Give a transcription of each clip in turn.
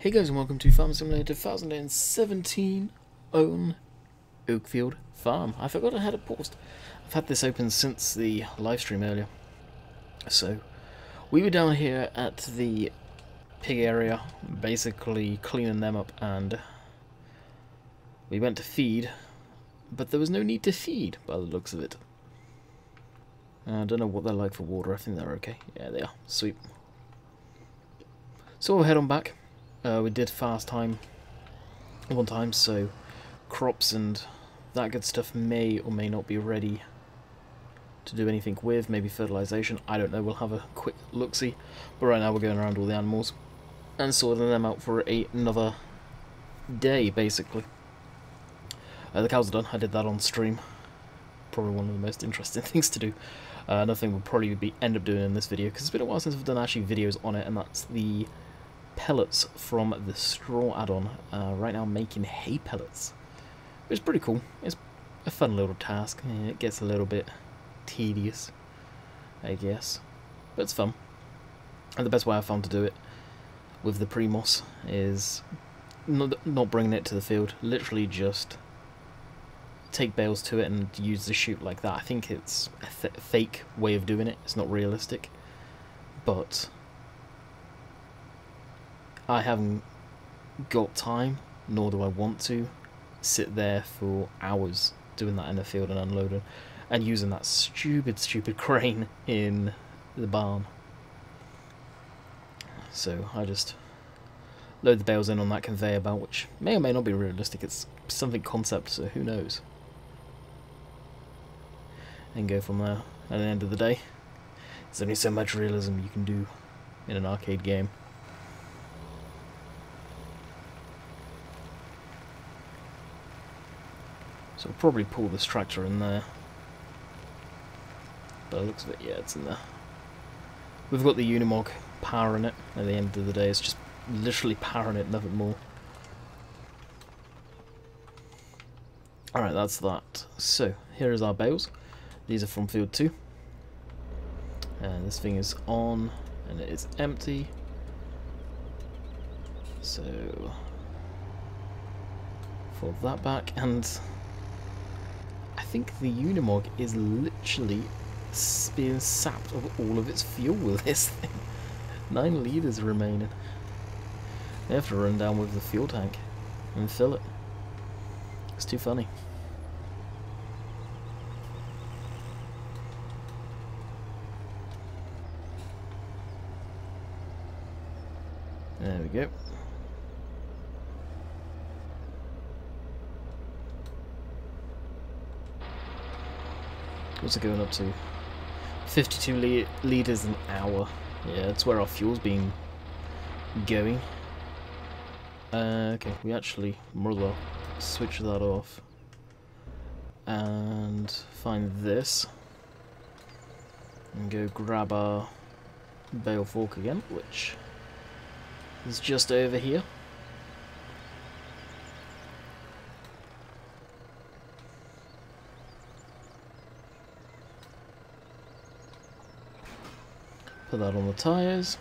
Hey guys and welcome to Farm Simulator 2017 on Oakfield Farm. I forgot I had it paused. I've had this open since the live stream earlier. So, we were down here at the pig area, basically cleaning them up, and we went to feed, but there was no need to feed by the looks of it. I don't know what they're like for water. I think they're okay. Yeah, they are. Sweet. So we'll head on back. We did fast time one time, so crops and that good stuff may or may not be ready to do anything with. Maybe fertilization. I don't know. We'll have a quick look-see. But right now we're going around all the animals and sorting them out for another day, basically. The cows are done. I did that on stream. Probably one of the most interesting things to do. Another thing we'll probably end up doing in this video, because it's been a while since we've done actually videos on it, and that's the pellets from the straw add-on. Right now I'm making hay pellets, which is pretty cool. It's a fun little task. It gets a little bit tedious, I guess, but it's fun. And the best way I found to do it with the Primos is not bringing it to the field, literally just take bales to it and use the chute like that. I think it's a fake way of doing it. It's not realistic, but I haven't got time, nor do I want to sit there for hours doing that in the field and unloading and using that stupid crane in the barn. So I just load the bales in on that conveyor belt, which may or may not be realistic. It's something concept, so who knows. And go from there. At the end of the day, there's only so much realism you can do in an arcade game. So I'll probably pull this tractor in there. By the looks of it, yeah, it's in there. We've got the Unimog powering it. At the end of the day, it's just literally powering it, nothing more. Alright, that's that. So, here is our bales. These are from field 2. And this thing is on, and it is empty. So, fold that back, and I think the Unimog is literally being sapped of all of its fuel with this thing. 9 litres remaining. They have to run down with the fuel tank and fill it. It's too funny. There we go. What's it going up to? 52 litres an hour. Yeah, that's where our fuel's been going. Okay, we actually more or less switch that off and find this and go grab our bale fork again, which is just over here. Put that on the tyres.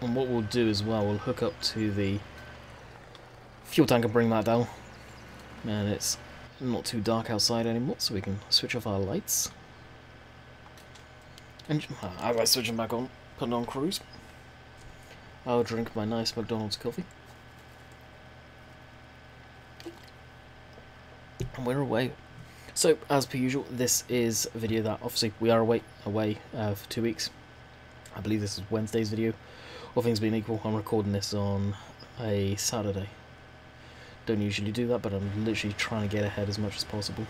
And what we'll do as well, we'll hook up to the fuel tank and bring that down. And it's not too dark outside anymore, so we can switch off our lights. And as I switch them back on, putting on cruise, I'll drink my nice McDonald's coffee. And we're away. So, as per usual, this is a video that, obviously, we are away for 2 weeks. I believe this is Wednesday's video. All things being equal, I'm recording this on a Saturday. Don't usually do that, but I'm literally trying to get ahead as much as possible.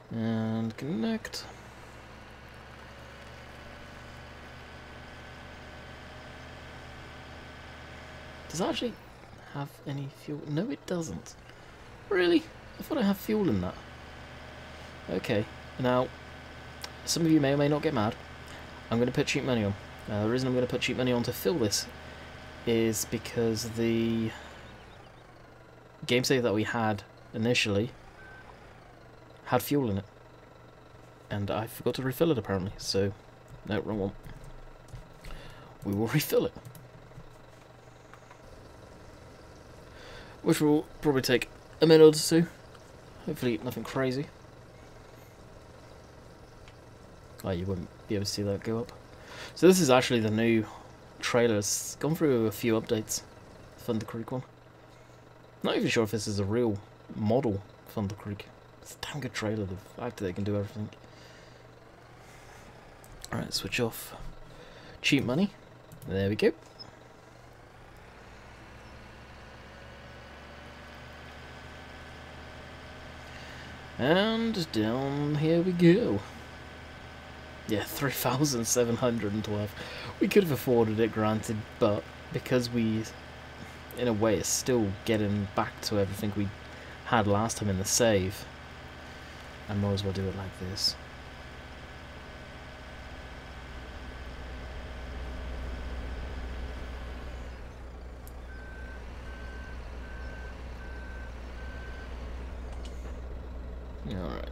And connect. Does it actually have any fuel? No, it doesn't. Really? I thought I had fuel in that. Okay, now, some of you may or may not get mad. I'm going to put cheap money on. The reason I'm going to put cheap money on to fill this is because the game save that we had initially had fuel in it. And I forgot to refill it apparently, so, no, wrong one. We will refill it. Which will probably take a minute or two. Hopefully nothing crazy. Oh, you wouldn't be able to see that go up. So this is actually the new trailer. It's gone through a few updates. Thunder Creek one. Not even sure if this is a real model Thunder Creek. It's a damn good trailer. The fact that they can do everything. Alright, switch off cheap money. There we go. And down here we go. Yeah, 3,712. We could have afforded it, granted, but because we, in a way, it's still getting back to everything we had last time in the save, I might as well do it like this. Alright.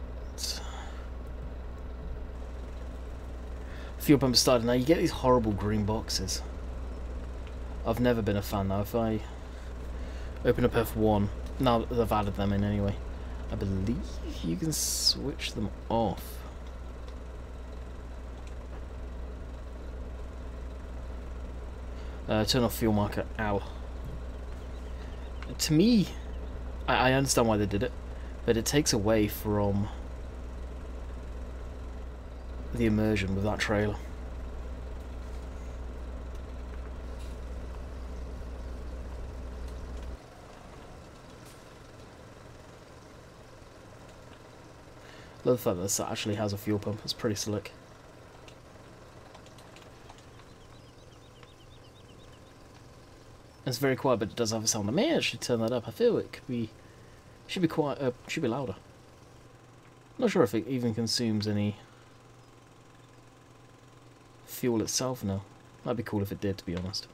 Fuel pump started. Now you get these horrible green boxes. I've never been a fan now. If I open up F1, now they've added them in anyway, I believe you can switch them off. Turn off fuel marker. Ow. To me, I understand why they did it, but it takes away from the immersion with that trailer. Love the fact that this actually has a fuel pump. It's pretty slick. It's very quiet, but it does have a sound. I may actually turn that up. I feel it could be, should be quiet. Should be louder. Not sure if it even consumes any fuel itself now. That'd be cool if it did, to be honest.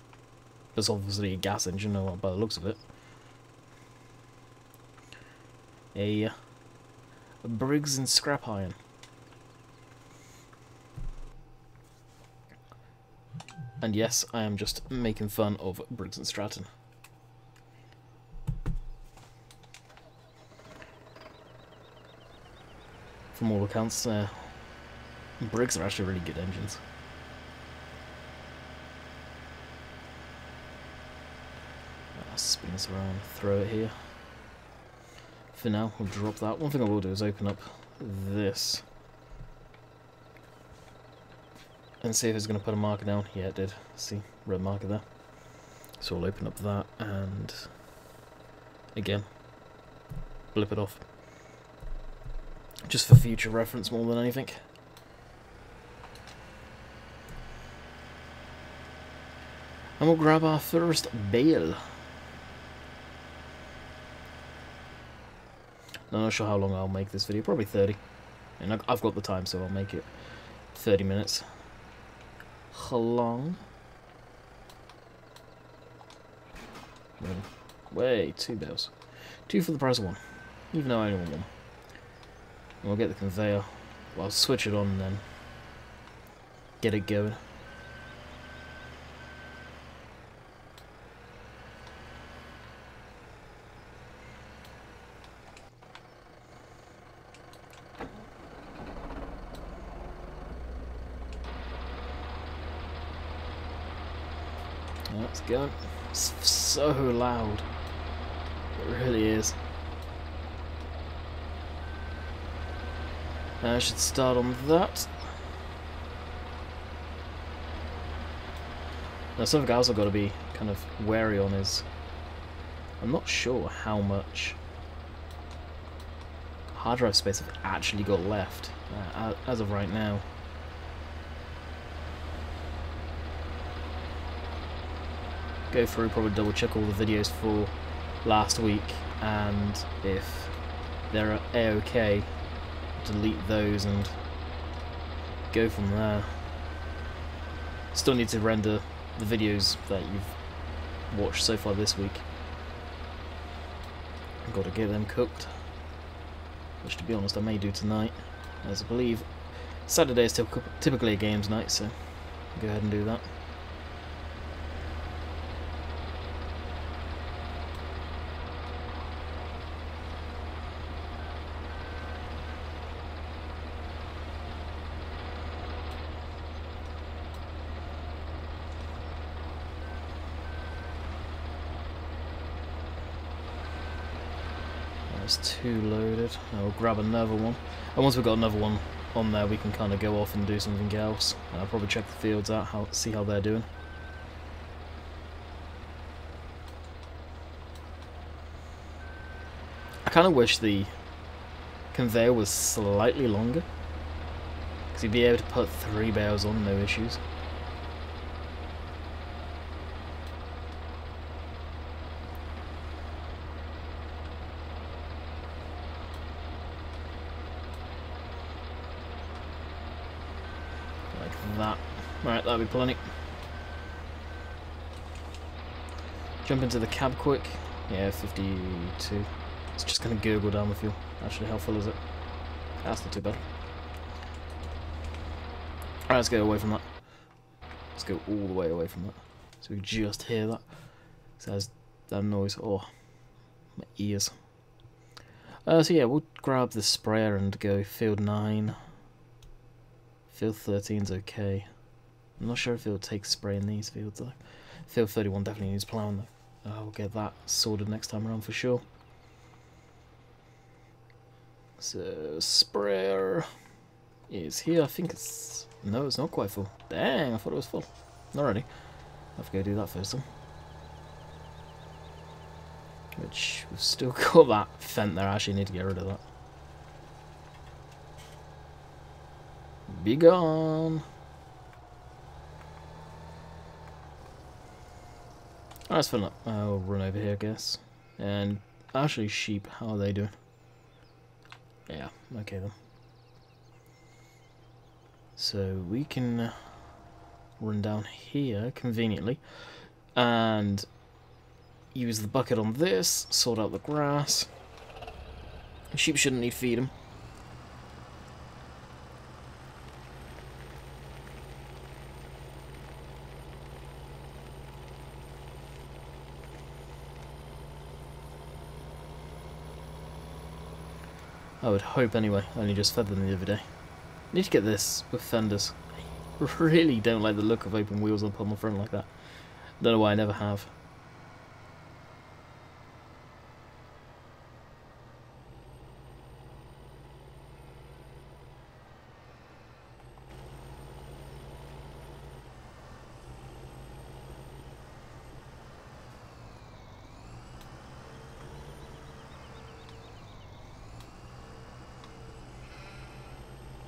It's obviously a gas engine, by the looks of it. A Briggs and scrap iron. And yes, I am just making fun of Briggs and Stratton. From all accounts, Briggs are actually really good engines. Spin this around, throw it here. For now, we'll drop that. One thing I will do is open up this and see if it's going to put a marker down. Yeah, it did. See, red marker there. So we'll open up that and again, blip it off. Just for future reference more than anything. And we'll grab our first bale. I'm not sure how long I'll make this video, probably 30. And I've got the time, so I'll make it 30 minutes. How long? Wait, 2 bales. 2 for the price of 1. Even though I only want 1. And we'll get the conveyor. Well, I'll switch it on and then get it going. Let's go. It's so loud. It really is. I should start on that. Now something else I've got to be kind of wary on is I'm not sure how much hard drive space I've actually got left as of right now. Go through, probably double check all the videos for last week, and if they're A-OK, delete those and go from there. Still need to render the videos that you've watched so far this week. I've got to get them cooked, which to be honest I may do tonight, as I believe Saturday is typically a games night, so go ahead and do that. There's 2 loaded. I'll grab another one. And once we've got another one on there, we can kind of go off and do something else. I'll probably check the fields out, see how they're doing. I kind of wish the conveyor was slightly longer, because you'd be able to put 3 bales on, no issues. That. Right, that'll be plenty. Jump into the cab quick. Yeah, 52. It's just gonna gurgle down the fuel. Actually, how full is it? That's not too bad. Alright, let's go away from that. Let's go all the way away from that. So we just hear that. So there's that noise. Oh, my ears. So yeah, we'll grab the sprayer and go field 9. Field 13's okay. I'm not sure if it'll take spray in these fields though. Field 31 definitely needs plowing though. I'll get that sorted next time around for sure. So, sprayer is here. I think it's... No, it's not quite full. Dang, I thought it was full. Alrighty. I'll have to go do that first then. Which, we've still got that fent there. I actually need to get rid of that. Be gone. Alright, let's fill up. I'll run over here, I guess. And actually, sheep, how are they doing? Yeah, okay then. So we can run down here conveniently and use the bucket on this, sort out the grass. Sheep shouldn't need feeding. I would hope anyway, I only just fed them the other day. Need to get this with fenders. I really don't like the look of open wheels up on the front like that. Don't know why I never have.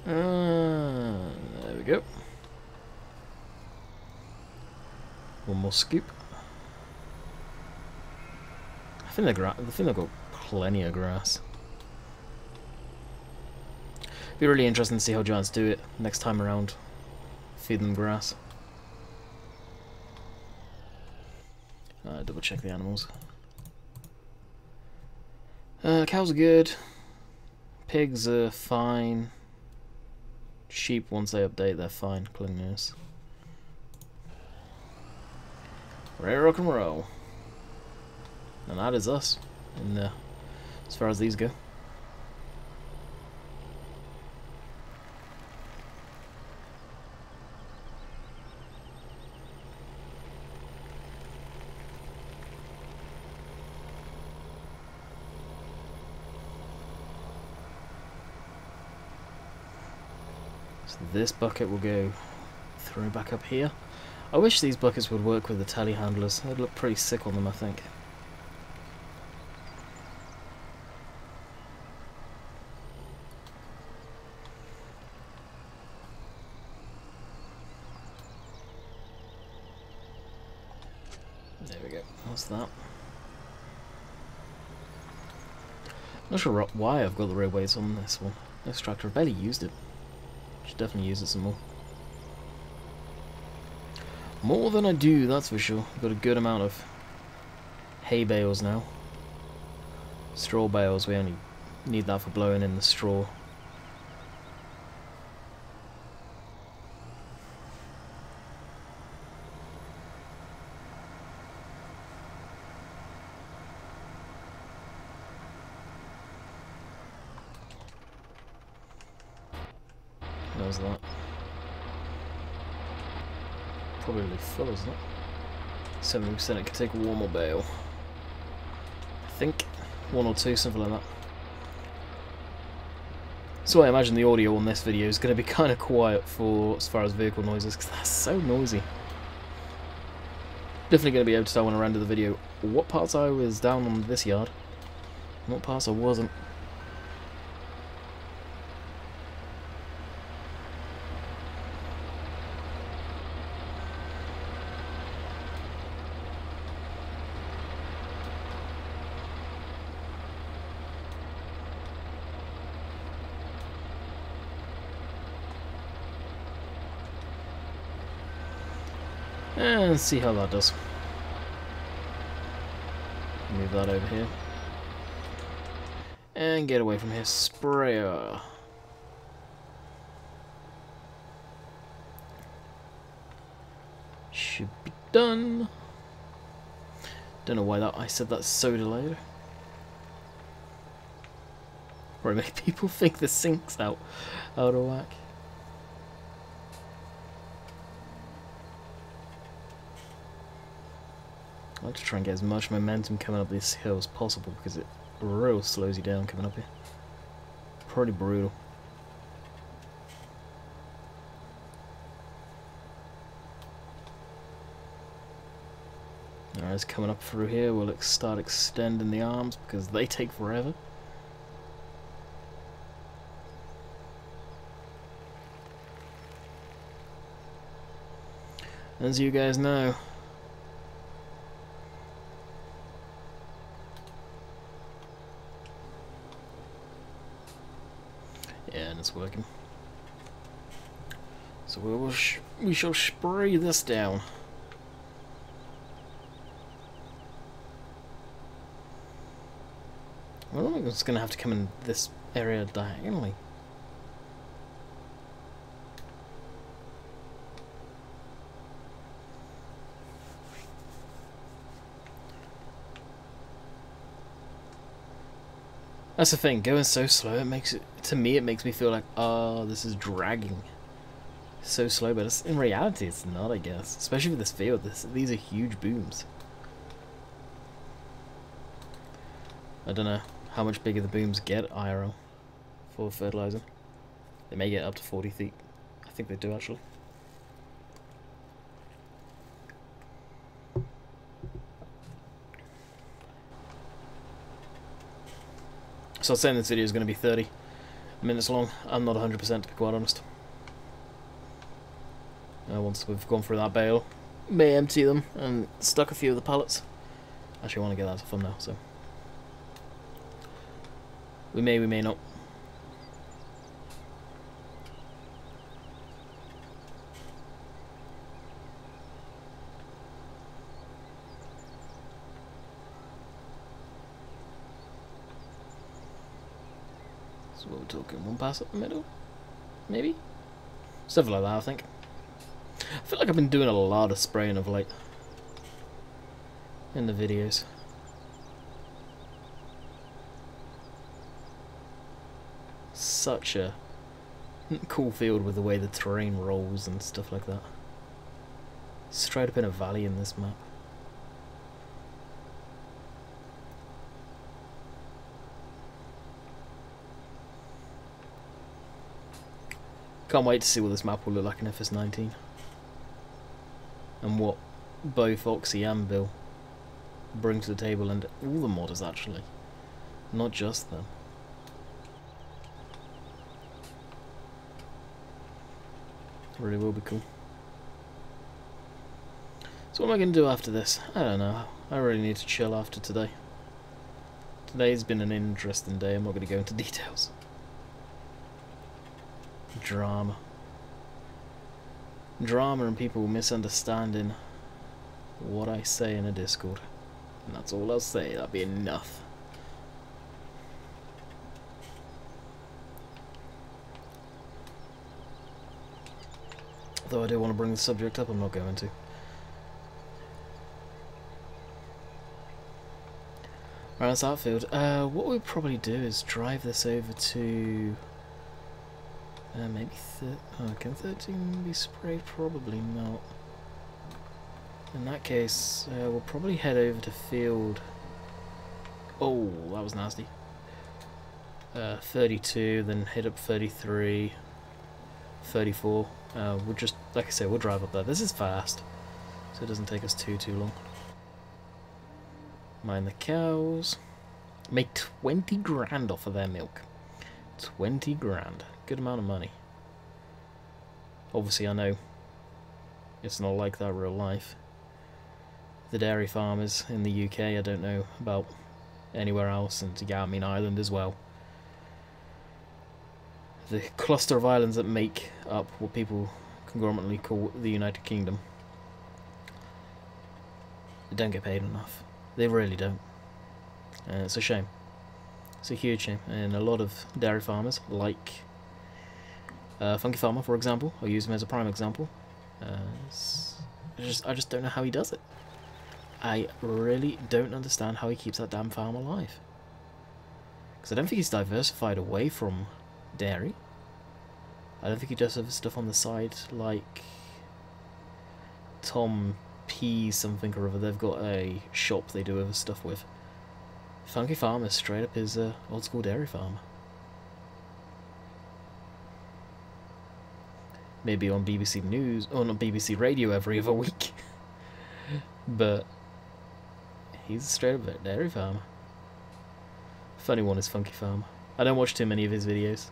There we go. One more scoop. I think they've got plenty of grass. Be really interesting to see how giants do it next time around. Feed them grass. Double check the animals. Cows are good. Pigs are fine. Sheep, once they update, they're fine. Cleanliness. Ready to rock and roll. And that is us. And as far as these go. So this bucket will go through back up here. I wish these buckets would work with the telehandlers. They'd look pretty sick on them, I think. There we go. What's that? Not sure why I've got the rear weights on this one. This tractor, I barely used it. Should definitely use it some more. More than I do, that's for sure. I've got a good amount of hay bales now. Straw bales, we only need that for blowing in the straw. There's that. Probably full, isn't it? 70% it could take one more bale. I think. One or two, something like that. So I imagine the audio on this video is going to be kind of quiet for as far as vehicle noises, because that's so noisy. Definitely going to be able to tell when I render the video what parts I was down on this yard, and what parts I wasn't. And see how that does. Move that over here. And get away from here. Sprayer. Should be done. Don't know why I said that's so delayed. Probably make people think the sink's out of whack. I like to try and get as much momentum coming up this hill as possible, because it real slows you down coming up here. Pretty brutal. Alright, it's coming up through here. We'll start extending the arms because they take forever. As you guys know, yeah, and it's working. So we shall spray this down. Well, I'm just going to have to come in this area diagonally. That's the thing, going so slow, it makes me feel like, oh, this is dragging. So slow, but in reality it's not, I guess. Especially with this field, these are huge booms. I don't know how much bigger the booms get IRL for fertilizer. They may get up to 40 feet. I think they do actually. So I was saying this video is going to be 30 minutes long. I'm not 100% to be quite honest. Once we've gone through that bale, may empty them and stuck a few of the pallets. Actually, I want to get that to thumbnail, so we may not. So what we're talking, one pass up the middle? Maybe? Something like that, I think. I feel like I've been doing a lot of spraying of late in the videos. Such a cool field with the way the terrain rolls and stuff like that. Straight up in a valley in this map. Can't wait to see what this map will look like in FS19. And what both Oxy and Bill bring to the table, and all the modders actually. Not just them. Really will be cool. So what am I going to do after this? I don't know. I really need to chill after today. Today's been an interesting day. I'm not going to go into details. Drama. Drama and people misunderstanding what I say in a Discord. And that's all I'll say. That'll be enough. Though I do want to bring the subject up, I'm not going to. Right, that's Oakfield. What we'll probably do is drive this over to... maybe... can 13 be sprayed? Probably not. In that case, we'll probably head over to field... Oh, that was nasty. 32, then hit up 33, 34. We'll just, like I say, we'll drive up there. This is fast, so it doesn't take us too long. Mind the cows. Make 20 grand off of their milk. 20 grand. Good amount of money. Obviously, I know it's not like that real life. The dairy farmers in the UK, I don't know about anywhere else, and yeah, I mean Ireland as well. The cluster of islands that make up what people conglomerately call the United Kingdom, they don't get paid enough. They really don't. And it's a shame. It's a huge shame. And a lot of dairy farmers, like Funky Farmer, for example, I'll use him as a prime example. I just don't know how he does it. I really don't understand how he keeps that damn farm alive. Because I don't think he's diversified away from dairy. I don't think he does other stuff on the side like Tom P something or other. They've got a shop they do other stuff with. Funky Farmer straight up is a old school dairy farmer. Maybe on BBC News or on BBC Radio every other week. But he's a straight up dairy farmer. Funny one is Funky Farmer. I don't watch too many of his videos.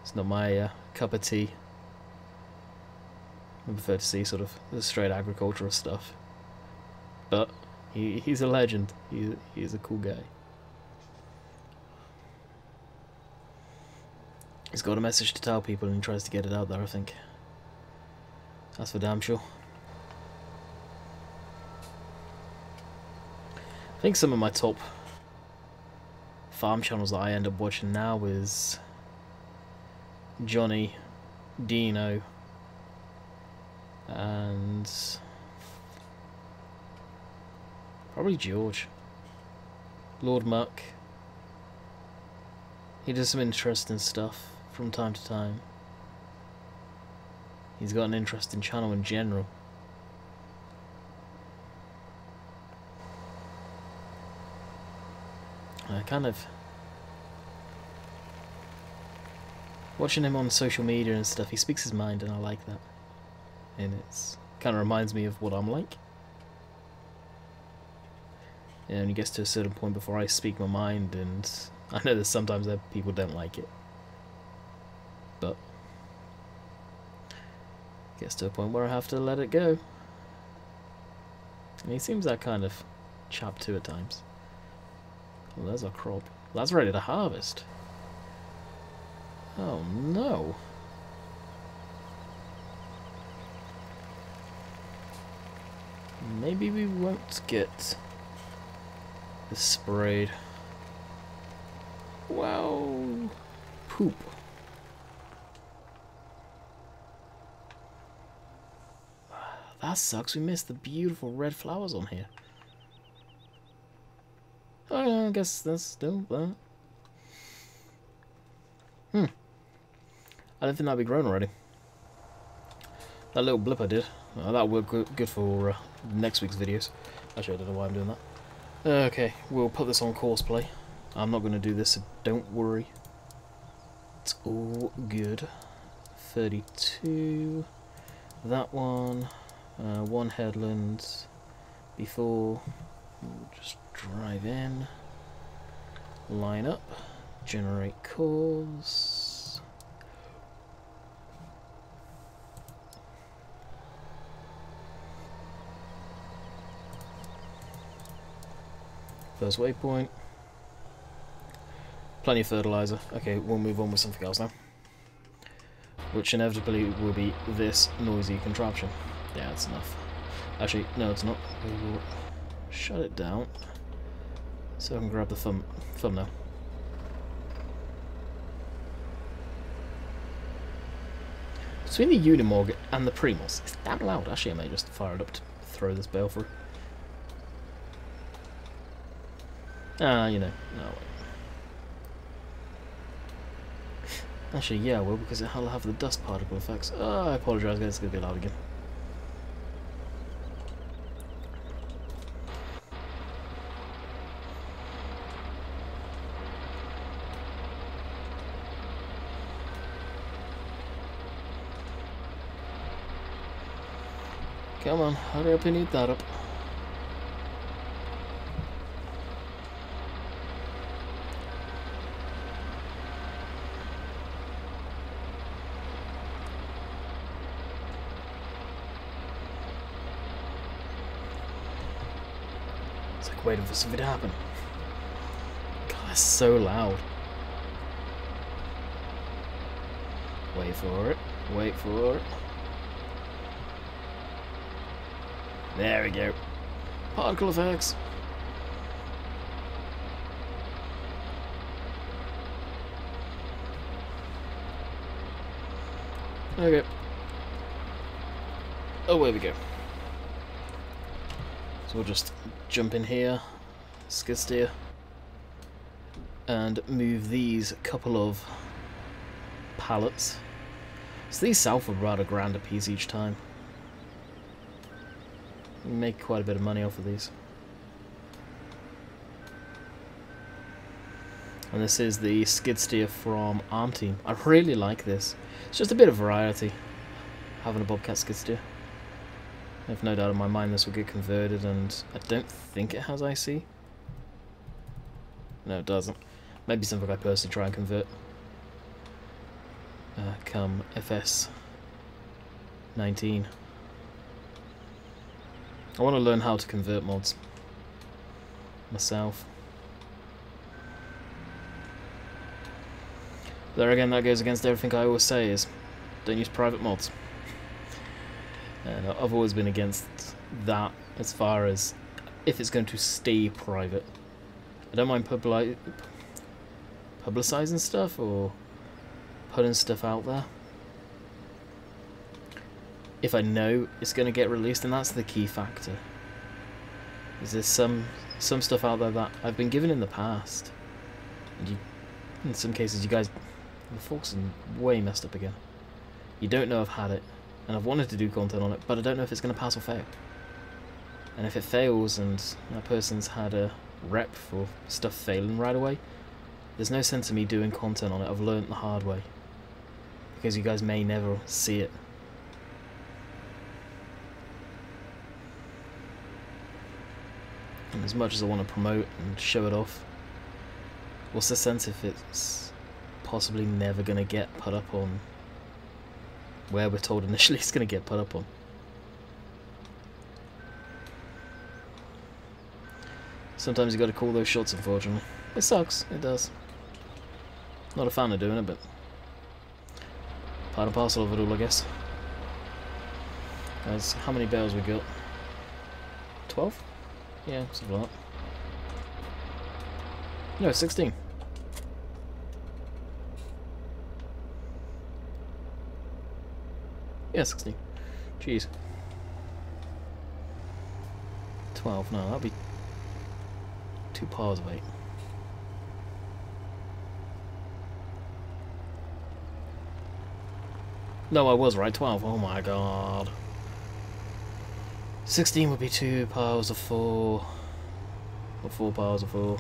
It's not my cup of tea. I prefer to see sort of the straight agricultural stuff. But he's a legend. He's a cool guy. He's got a message to tell people and he tries to get it out there, I think. That's for damn sure. I think some of my top farm channels that I end up watching now is Johnny, Dino, and probably George. Lord Muck. He does some interesting stuff from time to time. He's got an interesting channel in general. I kind of... watching him on social media and stuff, he speaks his mind and I like that. And it's kind of reminds me of what I'm like. And he gets to a certain point before I speak my mind, and I know that sometimes people don't like it. But it gets to a point where I have to let it go. And he seems that kind of chap too at times. Well, there's our crop. That's ready to harvest. Oh no. Maybe we won't get this sprayed. Wow. Poop. That sucks. We missed the beautiful red flowers on here. Oh, yeah, I guess that's still that. I don't think that'd be grown already. That little blip I did, that would work good for next week's videos. Actually, I don't know why I'm doing that. Okay, we'll put this on course play. I'm not going to do this, so don't worry. It's all good. 32. That one. One headland. Before. We'll just drive in. Line up. Generate course. First waypoint. Plenty of fertilizer. Okay, we'll move on with something else now. Which inevitably will be this noisy contraption. Yeah, that's enough. Actually, no, it's not. We will shut it down so I can grab the thumbnail. Between the Unimog and the Primos, it's damn loud. Actually, I may just fire it up to throw this bale through. Ah, you know, no. Actually, yeah, well, because it'll have the dust particle effects. Oh, I apologise, guys, it's going to be loud again. Come on, hurry up and eat that up. It's like waiting for something to happen. God, that's so loud. Wait for it. Wait for it. There we go. Particle effects. Okay. Away we go. So we'll just jump in here, skid steer, and move these couple of pallets. So these sell for about $1 a piece each time. You make quite a bit of money off of these. And this is the skid steer from Arm Team. I really like this. It's just a bit of variety, having a Bobcat skid steer. I have no doubt in my mind this will get converted, and I don't think it has IC. No, it doesn't. Maybe something I personally try and convert. Come FS 19. I want to learn how to convert mods myself. There again, that goes against everything I always say is don't use private mods. And I've always been against that as far as if it's going to stay private. I don't mind publicizing stuff or putting stuff out there if I know it's going to get released, and that's the key factor. Is there some stuff out there that I've been given in the past, and in some cases you guys, the folks are way messed up again. You don't know I've had it, and I've wanted to do content on it, but I don't know if it's going to pass or fail. And if it fails and that person's had a rep for stuff failing right away, there's no sense in me doing content on it. I've learnt the hard way, because you guys may never see it. And as much as I want to promote and show it off, what's the sense if it's possibly never going to get put up on where we're told initially it's going to get put up on? Sometimes you got to call those shots, unfortunately. It sucks, it does. Not a fan of doing it, but part and parcel of it all, I guess. Guys, how many bales we got? 12? Yeah, something like that. No, 16. Yeah, 16. Jeez. 12, no, that'd be 2 piles of 8. No, I was right, 12. Oh my god. 16 would be 2 piles of 4. Or 4 piles of 4.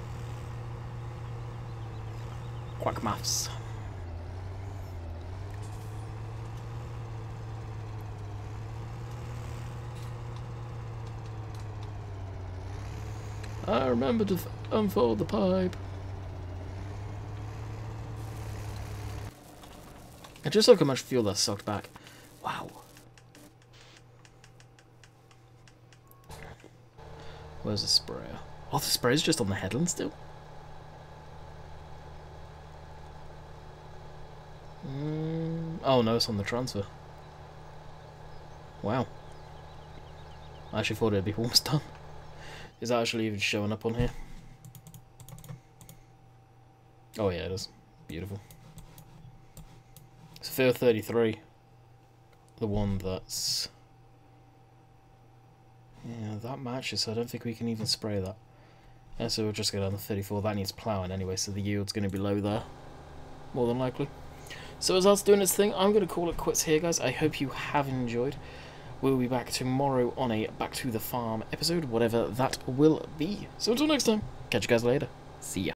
Quack maths. I remember to unfold the pipe. And just look how much fuel that sucked back. Wow. Where's the sprayer? Oh, the sprayer's just on the headland still? Oh no, it's on the transfer. Wow. I actually thought it'd be almost done. Is that actually even showing up on here? Oh yeah, it is. Beautiful. It's field 33. The one that's... Yeah, that matches, so I don't think we can even spray that. Yeah, so we'll just go down to 34. That needs ploughing anyway, so the yield's going to be low there. More than likely. So as that's doing its thing, I'm going to call it quits here, guys. I hope you have enjoyed. We'll be back tomorrow on a Back to the Farm episode, whatever that will be. So until next time, catch you guys later. See ya.